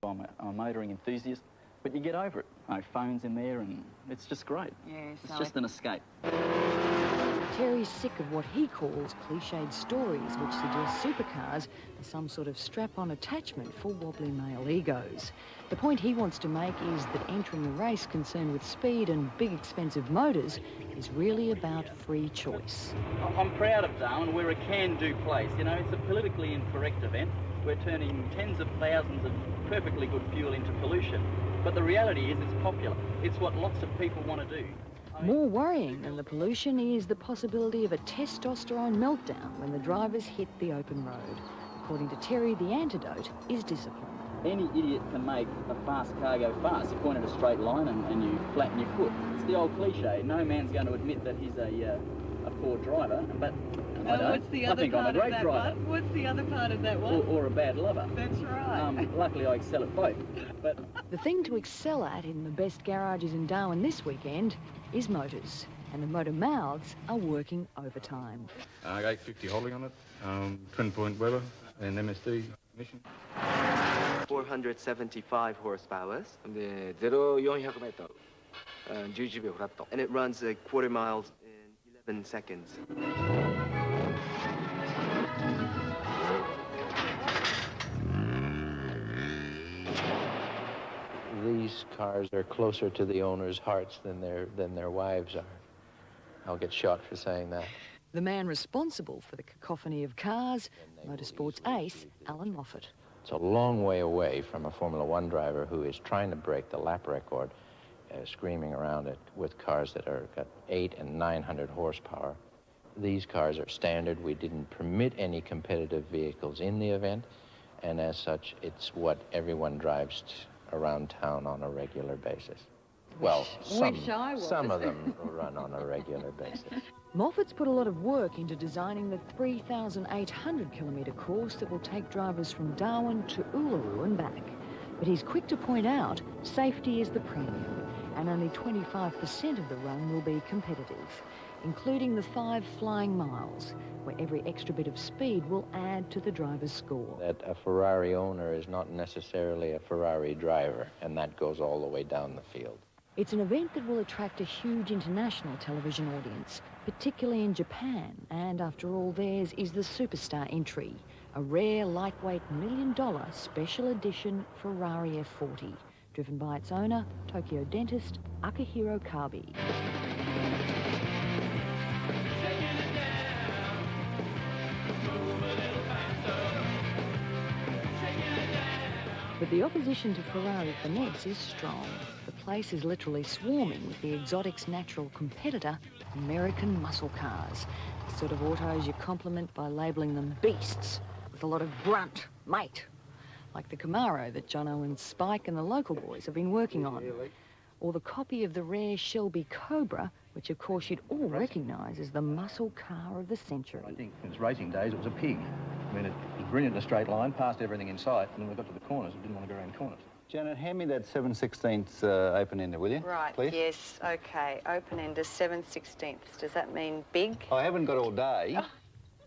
I'm a motoring enthusiast, but you get over it. Phones in there and it's just great. Yeah, it's just an escape. Terry's sick of what he calls cliched stories which suggest supercars are some sort of strap-on attachment for wobbly male egos. The point he wants to make is that entering a race concerned with speed and big expensive motors is really about free choice. I'm proud of Darwin. We're a can-do place. You know, it's a politically incorrect event. We're turning tens of thousands of perfectly good fuel into pollution. But the reality is it's popular. It's what lots of people want to do. More worrying than the pollution is the possibility of a testosterone meltdown when the drivers hit the open road. According to Terry, the antidote is discipline. Any idiot can make a fast car go fast. You point at a straight line and you flatten your foot. It's the old cliche. No man's going to admit that he's a poor driver, but what's the other I think I'm a great driver. What's the other part of that one? Or a bad lover. That's right. Luckily, I excel at both. But the thing to excel at in the best garages in Darwin this weekend is motors, and the motor mouths are working overtime. 850 holding on it, twin-point Weber and MSD emission. 475 horsepower. 네, 0-400m. 11秒 flat. And it runs a quarter miles in 11 seconds. These cars are closer to the owners' hearts than their wives are. I'll get shot for saying that. The man responsible for the cacophony of cars, motorsports ace Alan Moffat. It's a long way away from a Formula One driver who is trying to break the lap record, screaming around it with cars that are got 800 and 900 horsepower. These cars are standard. We didn't permit any competitive vehicles in the event, and as such, it's what everyone drives around town on a regular basis. Well, some of them run on a regular basis. Moffat's put a lot of work into designing the 3,800-kilometre course that will take drivers from Darwin to Uluru and back. But he's quick to point out safety is the premium, and only 25% of the run will be competitive, including the 5 flying miles, where every extra bit of speed will add to the driver's score. That a Ferrari owner is not necessarily a Ferrari driver, and that goes all the way down the field. It's an event that will attract a huge international television audience, particularly in Japan, and after all, theirs is the Superstar entry, a rare, lightweight, $1 million special edition Ferrari F40, driven by its owner, Tokyo dentist Akihiro Kabi. But the opposition to Ferrari finesse is strong. The place is literally swarming with the exotic's natural competitor, American muscle cars. The sort of autos you compliment by labelling them beasts, with a lot of grunt, mate, like the Camaro that Jono and Spike and the local boys have been working on. Or the copy of the rare Shelby Cobra, which of course you'd all recognise as the muscle car of the century. I think in its racing days it was a pig. I mean, it was brilliant in a straight line, passed everything in sight, and then we got to the corners, it didn't want to go around corners. Janet, hand me that 7/16 open-ender, will you? Right, please? yes, OK. Open-ender 7/16. Does that mean big? I haven't got all day. Oh.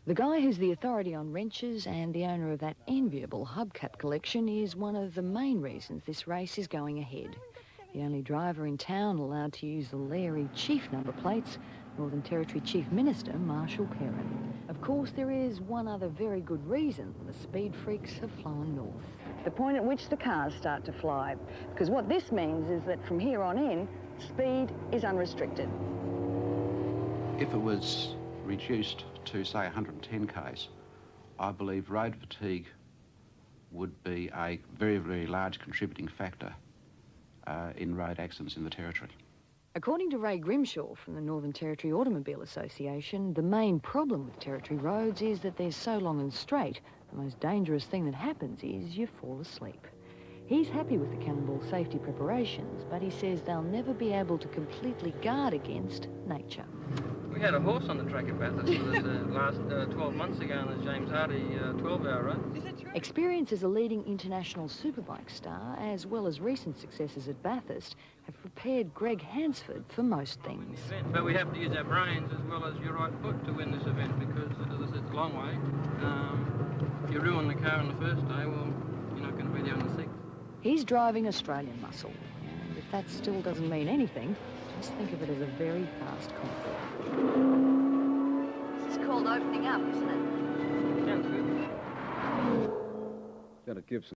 The guy who's the authority on wrenches and the owner of that enviable hubcap collection is one of the main reasons this race is going ahead. The only driver in town allowed to use the leery chief number plates, Northern Territory Chief Minister Marshall Perrin. Of course, there is one other very good reason the speed freaks have flown north. The point at which the cars start to fly. Because what this means is that from here on in, speed is unrestricted. If it was reduced to, say, 110 k's, I believe road fatigue would be a very, very large contributing factor in road accidents in the Territory. According to Ray Grimshaw from the Northern Territory Automobile Association, the main problem with Territory roads is that they're so long and straight, the most dangerous thing that happens is you fall asleep. He's happy with the Cannonball safety preparations, but he says they'll never be able to completely guard against nature. We had a horse on the track at Bathurst for the last 12 months ago on the James Hardy 12-hour run. Is that true? Experience as a leading international superbike star, as well as recent successes at Bathurst, have prepared Greg Hansford for most things. But we have to use our brains as well as your right foot to win this event because, as I said, it's a long way. If you ruin the car on the first day, well, you're not going to be there on the sixth. He's driving Australian muscle, and if that still doesn't mean anything, just think of it as a very fast Concorde. This is called opening up, isn't it? Sounds good. That gives